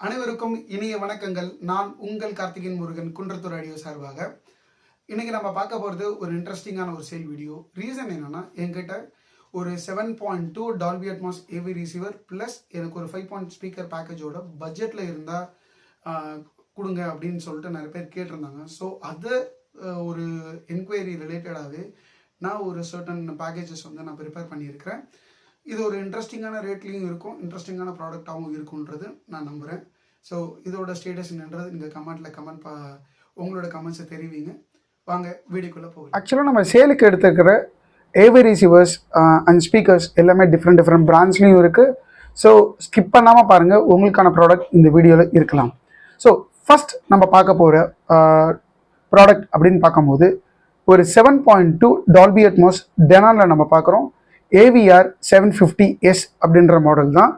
அனைவருக்கும் இனிய வணக்கங்கள். நான் உங்கள் கார்த்திகேயன் முருகன், குன்றத்தூர் ஆடியோ சார்பாக. இன்னைக்கு நம்ம பார்க்க போகிறது ஒரு இன்ட்ரெஸ்டிங்கான ஒரு சேல் வீடியோ. ரீசன் என்னன்னா, என்கிட்ட ஒரு 7.2 Dolby Atmos AV receiver plus எனக்கு ஒரு 5 பாயிண்ட் ஸ்பீக்கர் பேக்கேஜோட பட்ஜெட்டில் இருந்தால் கொடுங்க அப்படின்னு சொல்லிட்டு நிறைய பேர் கேட்டிருந்தாங்க. ஸோ அதை ஒரு என்கொயரி ரிலேட்டடாகவே நான் ஒரு சர்டன் பேக்கேஜஸ் வந்து நான் ப்ரிப்பேர் பண்ணியிருக்கிறேன். இது ஒரு இன்ட்ரெஸ்டிங்கான ரேட்லேயும் இருக்கும், இன்ட்ரெஸ்டிங்கான ப்ராடக்டாகவும் இருக்குன்றது நான் நம்புகிறேன். ஸோ இதோட ஸ்டேட்டஸ் என்னன்றது நீங்கள் கமெண்ட் உங்களோட கமெண்ட்ஸை தெரிவிங்க. வாங்க வீடியோக்குள்ளே போகலாம். ஆக்சுவலாக நம்ம சேலுக்கு எடுத்துக்கிற ஏவி ரிசீவர்ஸ் அண்ட் ஸ்பீக்கர்ஸ் எல்லாமே டிஃப்ரெண்ட் பிராண்ட்ஸ்லேயும் இருக்குது. ஸோ ஸ்கிப் பண்ணாமல் பாருங்கள், உங்களுக்கான ப்ராடக்ட் இந்த வீடியோவில் இருக்கலாம். ஸோ ஃபஸ்ட் நம்ம பார்க்க போகிற ப்ராடக்ட் அப்படின்னு பார்க்கும்போது ஒரு 7.2 டால்பி அட்மாஸ் டெனானில் நம்ம பார்க்குறோம். AVR 750S அப்படின்ற மாடல் தான்.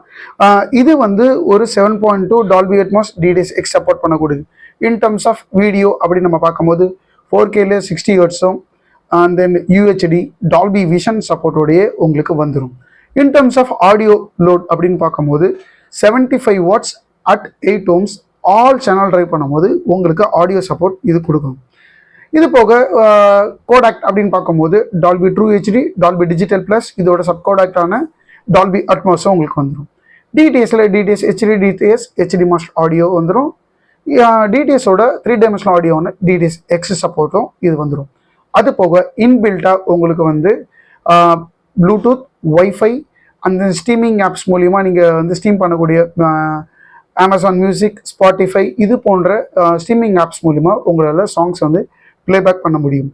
இது வந்து ஒரு 7.2 டால்பி அட்மாஸ் DTS-X சப்போர்ட் பண்ணக்கூடியது. இன் டர்ம்ஸ் ஆஃப் வீடியோ அப்படின்னு நம்ம பார்க்கும்போது 4Kல 60 ஹெர்ட்ஸும் and then UHD Dolby vision சப்போர்ட்டோடையே உங்களுக்கு வந்துடும். In terms of audio load அப்படின்னு பார்க்கும்போது 75 watts at 8 ohms all channel drive பண்ணும்போது உங்களுக்கு ஆடியோ சப்போர்ட் இது கொடுக்கும். இது போக கோடாக்ட் அப்படின்னு பார்க்கும்போது Dolby true HD, Dolby digital plus, இதோட சப்கோடாக்டான டால்பி அட்மாஸும் உங்களுக்கு வந்துடும். DTSல DTS HD, DTS HD master audio வந்துடும். DTSோட 3 டைமென்ஷனல் ஆடியோன்னு DTS-X சப்போர்ட்டும் இது வந்துடும். அது போக இன்பில்ட்டாக உங்களுக்கு வந்து ப்ளூடூத், வைஃபை அந்த ஸ்ட்ரீமிங் ஆப்ஸ் மூலிமா நீங்கள் வந்து ஸ்ட்ரீம் பண்ணக்கூடிய அமேசான் மியூசிக், ஸ்பாட்டிஃபை இது போன்ற ஸ்ட்ரீமிங் ஆப்ஸ் மூலிமா உங்களால் சாங்ஸ் வந்து ப்ளேபேக் பண்ண முடியும்.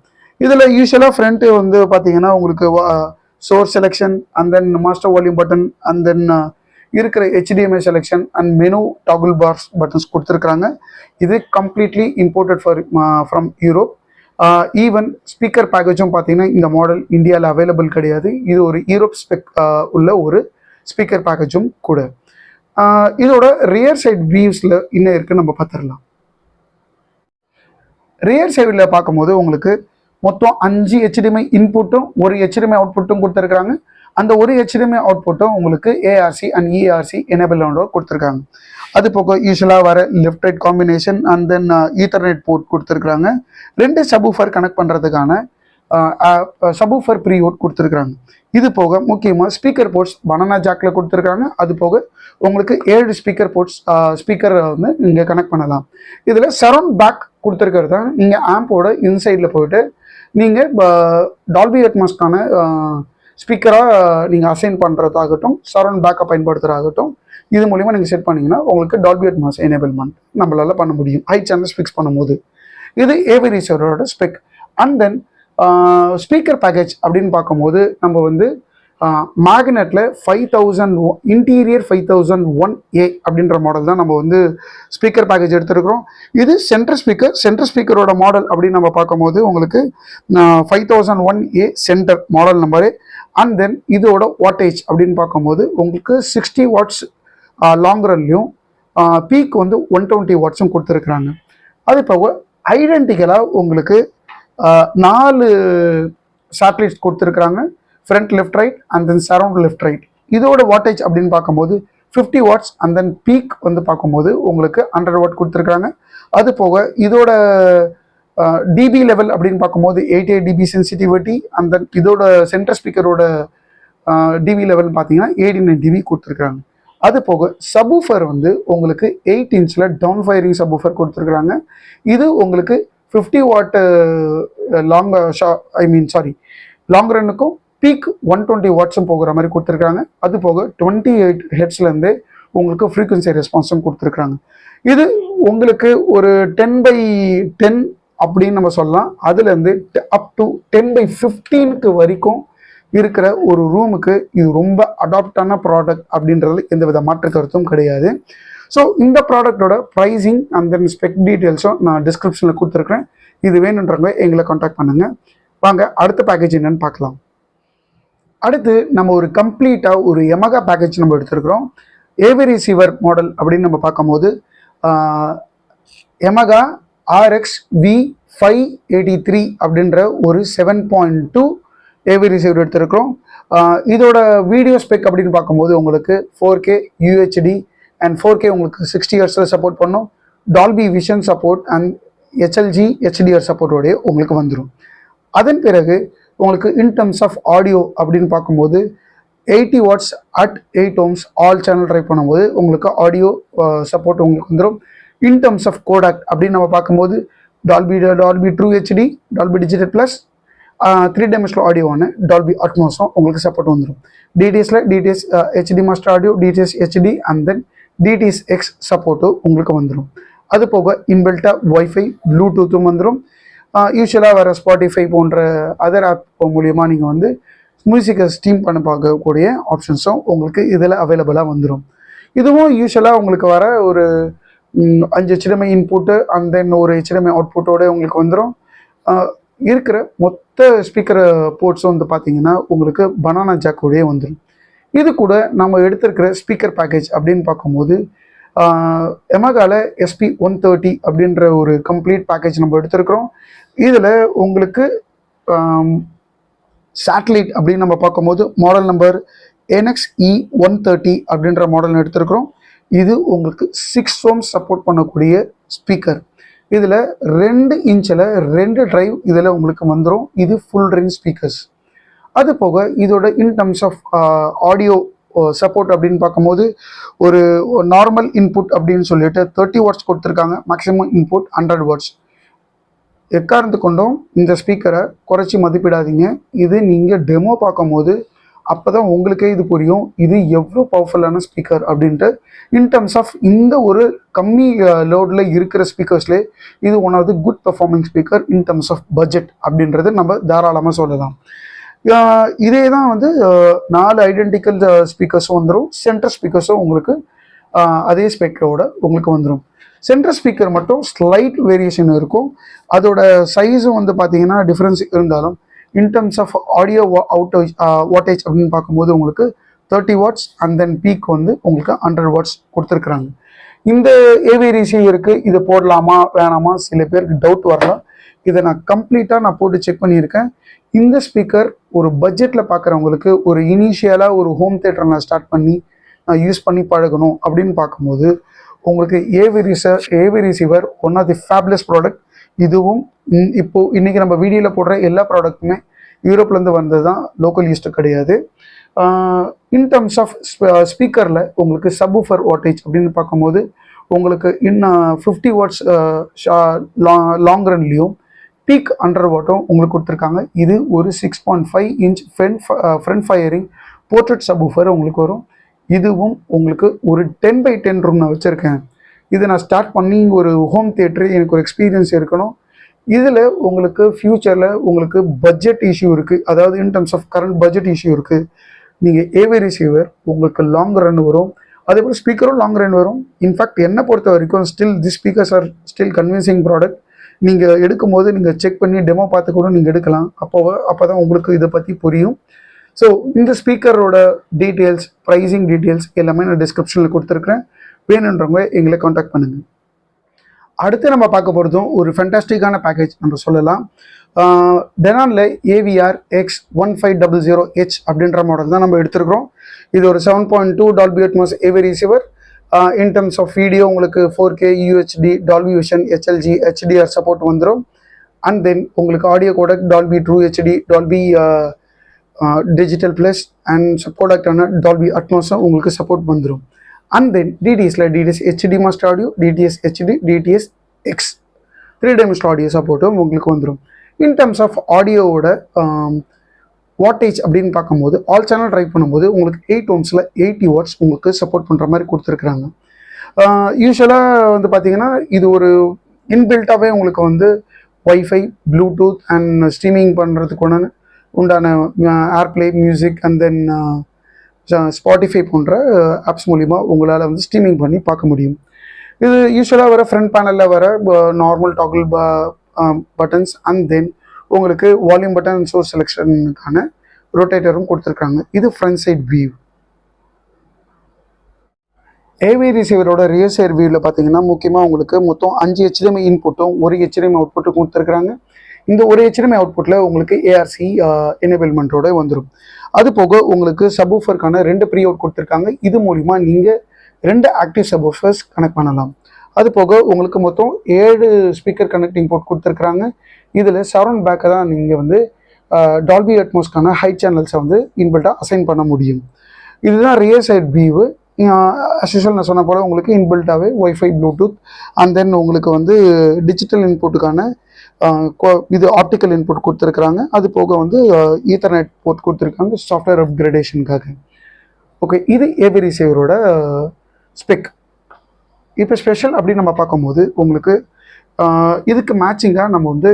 இதில் யூஸ்வலாக ஃப்ரண்ட்டு வந்து பார்த்தீங்கன்னா உங்களுக்கு source selection and then master volume button and then இருக்கிற HDMI selection and menu toggle bars buttons கொடுத்துருக்குறாங்க. இது completely imported from Europe. Even speaker பேக்கேஜும் பார்த்தீங்கன்னா இந்த மாடல் இந்தியாவில் அவைலபிள் கிடையாது. இது ஒரு யூரோப் உள்ள ஒரு ஸ்பீக்கர் பேக்கேஜும் கூட. இதோட ரியர் சைட் வியூஸில் என்ன இருக்குன்னு நம்ம பார்த்துடலாம். ரியர் சைடில் பார்க்கும்போது உங்களுக்கு மொத்தம் 5 HDMI இன்புட்டும் ஒரு HDMI அவுட்புட்டும் கொடுத்துருக்காங்க. அந்த ஒரு HDMI அவுட்புட்டும் உங்களுக்கு ARC அண்ட் ERC எனேபிள் கொடுத்துருக்காங்க. அது போக யூஸ்வலாக வர left right combination and then ethernet board கொடுத்துருக்குறாங்க. 2 சப்வூஃபர் கனெக்ட் பண்ணுறதுக்கான சப்வூஃபர் ப்ரீஅவுட் கொடுத்துருக்குறாங்க. இது போக முக்கியமாக ஸ்பீக்கர் போர்ட்ஸ் பனானா ஜாக்கில் கொடுத்துருக்காங்க. அது போக உங்களுக்கு 7 ஸ்பீக்கர் போர்ட்ஸ் ஸ்பீக்கர் வந்து நீங்கள் கனெக்ட் பண்ணலாம். இதில் சரவுண்ட் பேக் கொடுத்துருக்கிறது தான். நீங்கள் ஆம்போட இன்சைடில் போயிட்டு நீங்கள் டால்பி அட்மாஸ்க்கான ஸ்பீக்கராக நீங்கள் அசைன் பண்ணுறதாகட்டும், சரவுண்ட் பேக்கை பயன்படுத்துகிறதாகட்டும், இது மூலிமா நீங்கள் செட் பண்ணிங்கன்னா உங்களுக்கு டால்பி அட்மாஸ் எனேபிள்மெண்ட் நம்மளால் பண்ண முடியும் ஹை சேனல்ஸ் ஃபிக்ஸ் பண்ணும்போது. இது ஏவி ரிசீவரோட spec. And then speaker package அப்படின்னு பார்க்கும்போது நம்ம வந்து மேக்னெட்டில் 5000 இன்டீரியர் 5001A அப்படின்ற மாடல் தான் நம்ம வந்து ஸ்பீக்கர் பேக்கேஜ் எடுத்துருக்கிறோம். இது சென்டர் ஸ்பீக்கரோட மாடல் அப்படின்னு நம்ம பார்க்கும்போது உங்களுக்கு 5001A centre model number. And then இதோட வாட்டேஜ் அப்படின்னு பார்க்கும்போது உங்களுக்கு 60 வாட்ஸ் லாங் ரன்லையும் பீக் வந்து 120 வாட்ஸும் கொடுத்துருக்குறாங்க. அது போக ஐடென்டிக்கலாக உங்களுக்கு 4 சேட்டலைட்ஸ் கொடுத்துருக்குறாங்க. Front left right and then surround left right. இதோட வாட்டேஜ் அப்படின்னு பார்க்கும்போது 50 வாட்ஸ் அண்ட் தென் பீக் வந்து பார்க்கும்போது உங்களுக்கு 100 வாட் கொடுத்துருக்குறாங்க. அது போக இதோட டிபி லெவல் அப்படின்னு பார்க்கும்போது 88 dB சென்சிட்டிவிட்டி அண்ட் தென் இதோட சென்டர் ஸ்பீக்கரோட டிபி லெவல் பார்த்தீங்கன்னா 89 dB கொடுத்துருக்குறாங்க. அது போக சப்வூஃபர் வந்து உங்களுக்கு 8 inch டவுன் ஃபயரிங் சப்வூஃபர் கொடுத்துருக்குறாங்க. இது உங்களுக்கு 50 வாட் லாங் ரன்னுக்கும் பீக் 120 வாட்ஸும் போகிற மாதிரி கொடுத்துருக்காங்க. அது போக 28 ஹெர்ட்ஸ்லேருந்து உங்களுக்கு ஃப்ரீக்வன்சி ரெஸ்பான்ஸும் கொடுத்துருக்குறாங்க. இது உங்களுக்கு ஒரு 10/10 அப்படின்னு நம்ம சொல்லலாம். அதுலேருந்து அப் டு 10/15 வரைக்கும் இருக்கிற ஒரு ரூமுக்கு இது ரொம்ப அடாப்டான ப்ராடக்ட் அப்படின்றது எந்த வித மாற்று கருத்தும் கிடையாது. ஸோ இந்த ப்ராடக்டோட ப்ரைஸிங் அண்ட் தென் ஸ்பெக் டீட்டெயில்ஸும் நான் டிஸ்கிரிப்ஷனில் கொடுத்துருக்குறேன். இது வேணுன்றவங்க எங்களை காண்டாக்ட் பண்ணுங்கள். வாங்க அடுத்த பேக்கேஜ் என்னன்னு பார்க்கலாம். அடுத்து நம்ம ஒரு கம்ப்ளீட்டாக ஒரு யமகா பேக்கேஜ் நம்ம எடுத்துருக்குறோம். ஏவி ரிசீவர் மாடல் அப்படின்னு நம்ம பார்க்கும்போது யமகா RX V583 அப்படின்ற ஒரு 7.2 ஏவி ரிசீவர் எடுத்துருக்கிறோம். இதோட வீடியோ ஸ்பெக் அப்படின்னு பார்க்கும்போது உங்களுக்கு 4K UHD அண்ட் 4K உங்களுக்கு 60 ஹெர்ட்ஸில் சப்போர்ட் பண்ணும். Dolby vision support and HLG HDR சப்போர்ட்டோடைய உங்களுக்கு வந்துடும். அதன் பிறகு உங்களுக்கு இன் டர்ம்ஸ் ஆஃப் ஆடியோ அப்படின்னு பார்க்கும்போது 80 watts at 8 ohms all channel try பண்ணும்போது உங்களுக்கு ஆடியோ சப்போர்ட் உங்களுக்கு வந்துடும். இன் டர்ம்ஸ் ஆஃப் கோடாக் அப்படின்னு நம்ம பார்க்கும்போது Dolby true HD, Dolby digital plus 3 dimensional ஆடியோவான டால்பி அட்மாஸும் உங்களுக்கு சப்போர்ட் வந்துடும். டிடிஎஸில் DTS HD master audio, DTS HD and then DTS X சப்போர்ட்டும் உங்களுக்கு வந்துடும். அது போக இன்பில்ட்டாக வைஃபை ப்ளூடூத்தும் வந்துடும். யூஸ்வலாக வர ஸ்பாட்டிஃபை போன்ற அதர் ஆப் மூலியமாக நீங்கள் வந்து மியூசிக்கை ஸ்ட்ரீம் பண்ண பார்க்கக்கூடிய ஆப்ஷன்ஸும் உங்களுக்கு இதில் அவைலபிளாக வந்துடும். இதுவும் யூஸ்வலாக உங்களுக்கு வர ஒரு 5 HDMI இன்புட்டு அண்ட் தென் ஒரு HDMI அவுட்புட்டோட உங்களுக்கு வந்துடும். இருக்கிற மொத்த ஸ்பீக்கர் போர்ட்ஸும் வந்து பார்த்தீங்கன்னா உங்களுக்கு பனானா ஜாக்கோடயே வந்துடும். இது கூட நம்ம எடுத்திருக்கிற ஸ்பீக்கர் பேக்கேஜ் அப்படின்னு பார்க்கும்போது எமகால SP130 அப்படின்ற ஒரு கம்ப்ளீட் பேக்கேஜ் நம்ம எடுத்திருக்கிறோம். இதில் உங்களுக்கு சேட்டலைட் அப்படின்னு நம்ம பார்க்கும்போது மாடல் நம்பர் NXE130 அப்படின்ற மாடல் எடுத்திருக்கிறோம். இது உங்களுக்கு 6 ohms சப்போர்ட் பண்ணக்கூடிய ஸ்பீக்கர். இதில் 2 இன்ச்சில் 2 டிரைவ் இதில் உங்களுக்கு வந்துடும். இது ஃபுல் ரேஞ்ச் ஸ்பீக்கர்ஸ். அது போக இதோட in terms of audio support அப்படின்னு பார்க்கும்போது ஒரு நார்மல் இன்புட் அப்படின்னு சொல்லிட்டு 30 வாட்ஸ் கொடுத்துருக்காங்க. Maximum input 100 watts. எக்காரணத்து கொண்டும் இந்த ஸ்பீக்கரை குறைச்சி மதிப்பிடாதீங்க. இது நீங்கள் டெமோ பார்க்கும்போது அப்போ தான் உங்களுக்கே இது புரியும் இது எவ்வளோ பவர்ஃபுல்லான ஸ்பீக்கர் அப்படின்ட்டு. இன் டர்ம்ஸ் ஆஃப் இந்த ஒரு கம்மி லோடில் இருக்கிற ஸ்பீக்கர்ஸ்லேயே இது one of the good performing speaker in terms of budget அப்படின்றது நம்ம தாராளமாக சொல்லலாம். இதே தான் வந்து 4 ஐடென்டிக்கல் ஸ்பீக்கர்ஸும் வந்துடும். சென்டர் ஸ்பீக்கர்ஸும் உங்களுக்கு அதே ஸ்பீக்கரோட உங்களுக்கு வந்துடும். சென்டர் ஸ்பீக்கர் மட்டும் ஸ்லைட் வேரியேஷன் இருக்கும். அதோட சைஸும் வந்து பார்த்தீங்கன்னா டிஃப்ரென்ஸ் இருந்தாலும் in terms of audio wattage அப்படின்னு பார்க்கும்போது உங்களுக்கு 30 வாட்ஸ் அண்ட் தென் பீக் வந்து உங்களுக்கு 100 வாட்ஸ் கொடுத்துருக்குறாங்க. இந்த ஏவி ரிசீவருக்கு இதை போடலாமா வேணாமா சில பேருக்கு டவுட் வரலாம். இதை நான் கம்ப்ளீட்டாக போட்டு செக் பண்ணியிருக்கேன். இந்த ஸ்பீக்கர் ஒரு பட்ஜெட்டில் பார்க்குறவங்களுக்கு ஒரு இனிஷியலாக ஒரு ஹோம் தேட்டர் நான் ஸ்டார்ட் பண்ணி நான் யூஸ் பண்ணி பழகணும் அப்படின்னு பார்க்கும்போது உங்களுக்கு AV receiver one of the fabulous product. இதுவும் இப்போது இன்றைக்கி நம்ம வீடியோவில் போடுற எல்லா ப்ராடக்ட்டுமே யூரோப்லேருந்து வந்தது தான், லோக்கல் யூஸ்டு கிடையாது. இன் டர்ம்ஸ் ஆஃப் ஸ்பீக்கரில் உங்களுக்கு சப்வூஃபர் வாட்டேஜ் அப்படின்னு பார்க்கும்போது உங்களுக்கு 50 வாட்ஸ் லாங் ரன்லேயும் பீக் 100 வாட்டும் உங்களுக்கு கொடுத்துருக்காங்க. இது ஒரு 6.5 inch front firing ported subwoofer உங்களுக்கு வரும். இதுவும் உங்களுக்கு ஒரு 10x10 ரூம் நான் வச்சுருக்கேன். இதை நான் ஸ்டார்ட் பண்ணி ஒரு ஹோம் தியேட்டரு எனக்கு ஒரு எக்ஸ்பீரியன்ஸ் இருக்கணும். இதில் உங்களுக்கு ஃப்யூச்சரில் உங்களுக்கு பட்ஜெட் இஷ்யூ இருக்குது, அதாவது in terms of current budget issue இருக்குது. நீங்கள் ஏவி ரிசீவர் உங்களுக்கு லாங் ரன் வரும், அதே போல் ஸ்பீக்கரும் லாங் ரன் வரும். இன்ஃபேக்ட் என்னை பொறுத்த வரைக்கும் still the speakers are still convincing product. நீங்கள் எடுக்கும்போது நீங்கள் செக் பண்ணி டெமோ பார்த்து கூட நீங்கள் எடுக்கலாம். அப்போ தான் உங்களுக்கு இதை பற்றி புரியும். ஸோ இந்த ஸ்பீக்கரோட டீட்டெயில்ஸ், ப்ரைஸிங் டீட்டெயில்ஸ் எல்லாமே நான் டிஸ்கிரிப்ஷனில் கொடுத்துருக்குறேன். வேணுன்றவங்க எங்களை காண்டாக்ட் பண்ணுங்கள். அடுத்து நம்ம பார்க்க போகிறதும் ஒரு ஃபேண்டாஸ்டிக்கான பேக்கேஜ் நம்ம சொல்லலாம். டெனானில் AVR X1500H அப்படின்ற மாடல் தான் நம்ம எடுத்துருக்கிறோம். இது ஒரு 7.2 Dolby Atmos AV receiver. In terms of video உங்களுக்கு 4K UHD, Dolby vision, HLG HDR support வந்துடும். அண்ட் தென் உங்களுக்கு audio codec Dolby true HD, Dolby digital plus and ப்ராடக்டான டால்பி அட்மாஸும் உங்களுக்கு சப்போர்ட் வந்துடும். And then DTS HD master audio, DTS HD, DTS X 3 dimensional audio சப்போர்ட்டும் உங்களுக்கு வந்துடும். In terms of ஆடியோவோட வாட்டேஜ் அப்படின்னு பார்க்கும்போது ஆல் சேனல் ட்ரைவ் பண்ணும்போது உங்களுக்கு 8 ohmஸில் 80 வாட்ஸ் உங்களுக்கு சப்போர்ட் பண்ணுற மாதிரி கொடுத்துருக்குறாங்க. யூஸ்வலாக வந்து பார்த்தீங்கன்னா இது ஒரு இன்பில்ட்டாகவே உங்களுக்கு வந்து வைஃபை, ப்ளூடூத் அண்ட் ஸ்ட்ரீமிங் பண்ணுறதுக்கு உண்டான AirPlay music and then Spotify போன்ற ஆப்ஸ் மூலிமா உங்களால் வந்து ஸ்ட்ரீமிங் பண்ணி பார்க்க முடியும். இது யூஸ்வலாக வர ஃப்ரண்ட் பேனலில் வர normal toggle buttons and then உங்களுக்கு வால்யூம் பட்டன் அண்ட் சோர்ஸ் செலெக்ஷனுக்கான ரொட்டேட்டரும் கொடுத்துருக்காங்க. இது front side view. AV ரிசீவரோட rear side வியூவில் பார்த்தீங்கன்னா முக்கியமாக உங்களுக்கு மொத்தம் 5 HDMI இன்புட்டும் 1 HDMI அவுட்புட்டும் கொடுத்துருக்குறாங்க. இந்த ஒரு HDMI அவுட்புட்டில் உங்களுக்கு ARC எனேபிள்மெண்ட்டோட வந்துடும். அது போக உங்களுக்கு சப்வூஃபருக்கான 2 ப்ரீ அவுட் கொடுத்துருக்காங்க. இது மூலிமா நீங்கள் 2 ஆக்டிவ் சப்வூஃபர்ஸ் கனெக்ட் பண்ணலாம். அது போக உங்களுக்கு மொத்தம் 7 ஸ்பீக்கர் கனெக்டிங் போர்ட் கொடுத்துருக்குறாங்க. இதில் சரௌண்ட் பேக்கை தான் நீங்கள் வந்து டால்பி அட்மாஸ்க்கான ஹை சேனல்ஸை வந்து இன்பில்ட்டாக அசைன் பண்ண முடியும். இதுதான் rear side view. As usual நான் சொன்ன போல் உங்களுக்கு இன்பில்ட்டாகவே ஒய்ஃபை ப்ளூடூத் அண்ட் தென் உங்களுக்கு வந்து டிஜிட்டல் இன்புட்டுக்கான இது ஆப்டிக்கல் இன்புட் கொடுத்துருக்குறாங்க. அது போக வந்து ஈத்தர்நெட் போர்ட் கொடுத்துருக்காங்க சாஃப்ட்வேர் அப்கிரேடேஷனுக்காக. ஓகே, இது ஏபி ரிசீவரோட ஸ்பெக். இப்போ ஸ்பெஷல் அப்படின்னு நம்ம பார்க்கும்போது உங்களுக்கு இதுக்கு மேட்சிங்காக நம்ம வந்து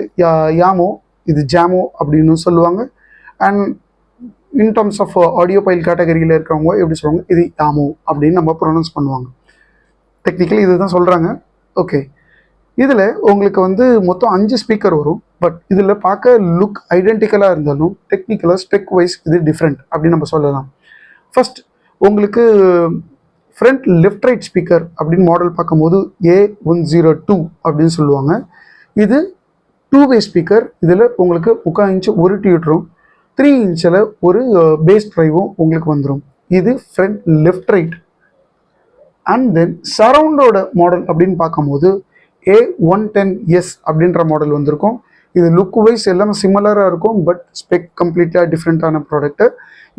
யாமோ, இது ஜாமோ அப்படின்னு சொல்லுவாங்க. And in terms of audiophile கேட்டகரியில் இருக்கிறவங்க எப்படி சொல்லுவாங்க, இது யாமோ அப்படின்னு நம்ம ப்ரொனவுன்ஸ் பண்ணுவாங்க. டெக்னிக்கலி இதுதான் சொல்கிறாங்க. ஓகே, இதில் உங்களுக்கு வந்து மொத்தம் 5 ஸ்பீக்கர் வரும். பட் இதில் பார்க்க லுக் ஐடென்டிக்கலாக இருந்தாலும் டெக்னிக்கலாக ஸ்பெக் வைஸ் இது டிஃப்ரெண்ட் அப்படின்னு நம்ம சொல்லலாம். ஃபர்ஸ்ட் உங்களுக்கு ஃப்ரண்ட் லெஃப்ட் ரைட் ஸ்பீக்கர் அப்படின்னு மாடல் பார்க்கும்போது A102 அப்படின்னு சொல்லுவாங்க. இது 2-வே ஸ்பீக்கர். இதில் உங்களுக்கு 3/4 இன்ச்சு ஒரு டியூட்டரும் 3 இன்ச்சில் ஒரு பேஸ் ட்ரைவும் உங்களுக்கு வந்துடும். இது front left right. And then சரவுண்டோட மாடல் அப்படின்னு பார்க்கும்போது A110S அப்படின்ற மாடல் வந்திருக்கும். இது லுக் வைஸ் எல்லாமே சிமிலராக இருக்கும். பட் ஸ்பெக் கம்ப்ளீட்டாக டிஃப்ரெண்ட்டான ப்ராடக்ட்டு.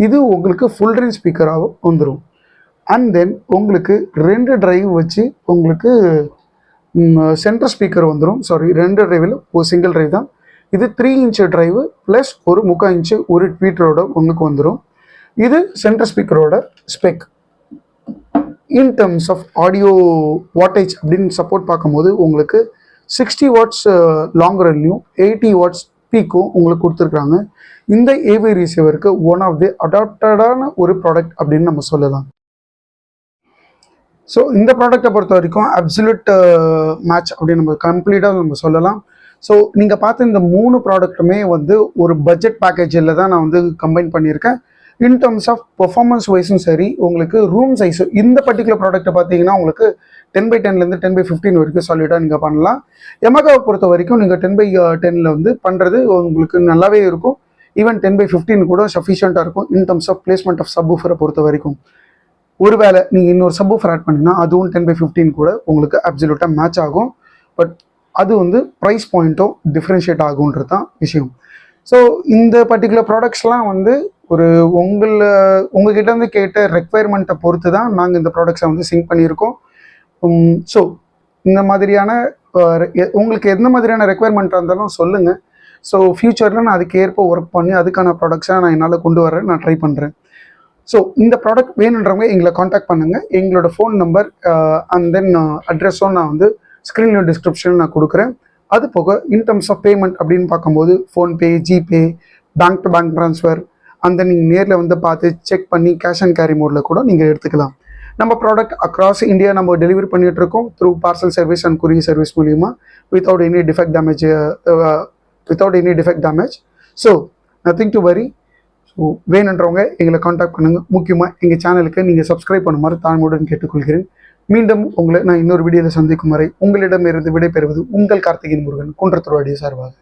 இது உங்களுக்கு ஃபுல் ரேஞ்ச் ஸ்பீக்கராக வந்துடும். அண்ட் தென் உங்களுக்கு 2 டிரைவ் வச்சு உங்களுக்கு சென்டர் ஸ்பீக்கர் வந்துடும். 2 டிரைவில் ஒரு சிங்கிள் டிரைவ் தான். இது 3 இன்ச்சு டிரைவு ப்ளஸ் ஒரு 3/4 இன்ச்சு ஒரு ட்வீட்டரோட உங்களுக்கு வந்துடும். இது சென்டர் ஸ்பீக்கரோட spec. In terms of audio wattage அப்படின்னு சப்போர்ட் பார்க்கும்போது உங்களுக்கு 60 வாட்ஸ் லாங் ரன்லையும் 80 வாட்ஸ் பீக்கும் உங்களுக்கு கொடுத்துருக்குறாங்க. இந்த ஏவி ரிசீவருக்கு ஒன் ஆஃப் தி அடாப்டடான ஒரு ப்ராடக்ட் அப்படின்னு நம்ம சொல்லலாம். ஸோ இந்த ப்ராடக்டை பொறுத்த வரைக்கும் அப்சல்யூட் மேட்ச் அப்படின்னு நம்ம கம்ப்ளீட்டாக நம்ம சொல்லலாம். ஸோ நீங்கள் பார்த்த இந்த 3 ப்ராடக்ட்டுமே வந்து ஒரு பட்ஜெட் பேக்கேஜில் தான் நான் வந்து கம்பைன் பண்ணியிருக்கேன். இன் டர்ம்ஸ் ஆஃப் பெர்ஃபார்மன்ஸ் வைஸும் சரி, உங்களுக்கு ரூம் சைஸும் இந்த பர்டிகுலர் ப்ராடக்ட்டை பார்த்தீங்கன்னா உங்களுக்கு 10/10லேருந்து 10/15 வரைக்கும் சாலிடாக நீங்கள் பண்ணலாம். எமகாவை பொறுத்த வரைக்கும் நீங்கள் 10/10 வந்து பண்ணுறது உங்களுக்கு நல்லாவே இருக்கும். ஈவன் 10/15 கூட சஃபிஷியண்ட்டாக இருக்கும் in terms of placement of சப்வூஃபரை பொறுத்த வரைக்கும். ஒருவேளை நீங்கள் இன்னொரு சப்வூஃபர் ஆட் பண்ணிங்கன்னா அதுவும் 10/15 கூட உங்களுக்கு அப்சல்யூட்டாக மேட்ச் ஆகும். பட் அது வந்து ப்ரைஸ் பாயிண்ட்டும் டிஃப்ரென்ஷியேட் ஆகுன்றது தான் விஷயம். ஸோ இந்த பர்டிகுலர் ப்ராடக்ட்ஸ்லாம் வந்து ஒரு உங்ககிட்ட இருந்து கேட்ட ரெக்குவயர்மெண்ட்டை பொறுத்து தான் நாங்கள் இந்த ப்ராடக்ட்ஸை வந்து சிங்க் பண்ணியிருக்கோம். ஸோ இந்த மாதிரியான உங்களுக்கு எந்த மாதிரியான ரெக்குவயர்மெண்ட்டாக இருந்தாலும் சொல்லுங்கள். ஸோ ஃப்யூச்சரில் நான் அதுக்கு ஏற்ப ஒர்க் பண்ணி அதுக்கான ப்ராடக்ட்ஸை நான் என்னால் கொண்டு வரேன், நான் ட்ரை பண்ணுறேன். ஸோ இந்த ப்ராடக்ட் வேணுன்றவங்க எங்களை காண்டாக்ட் பண்ணுங்கள். எங்களோட ஃபோன் நம்பர் அண்ட் தென் அட்ரஸும் நான் வந்து ஸ்க்ரீனில் டிஸ்கிரிப்ஷனில் நான் கொடுக்குறேன். அது போக இன் டர்ம்ஸ் ஆஃப் பேமெண்ட் அப்படின்னு பார்க்கும்போது PhonePe, GPay, bank to bank transfer அந்த நீங்கள் நேரில் வந்து பார்த்து செக் பண்ணி கேஷ் அண்ட் கேரி மோடில் கூட நீங்கள் எடுத்துக்கலாம். நம்ம ப்ராடக்ட் அக்ராஸ் இந்தியா நம்ம டெலிவரி பண்ணிகிட்ருக்கோம் through parcel service and courier service மூலிமா without any defect damage. So nothing to worry. So வேணுன்றவங்க எங்களை காண்டாக்ட் பண்ணுங்கள். முக்கியமாக எங்கள் சேனலுக்கு நீங்கள் சப்ஸ்கிரைப் பண்ணுமாறு தாழ்மையுடன் கேட்டுக்கொள்கிறேன். மீண்டும் உங்களை நான் இன்னொரு வீடியோவில் சந்திக்கும் வரை உங்களிடமிருந்து விடைபெறுவது உங்கள் கார்த்திகேயன் முருகன், குன்றத்தூர் ஆடியோ சார்பாக.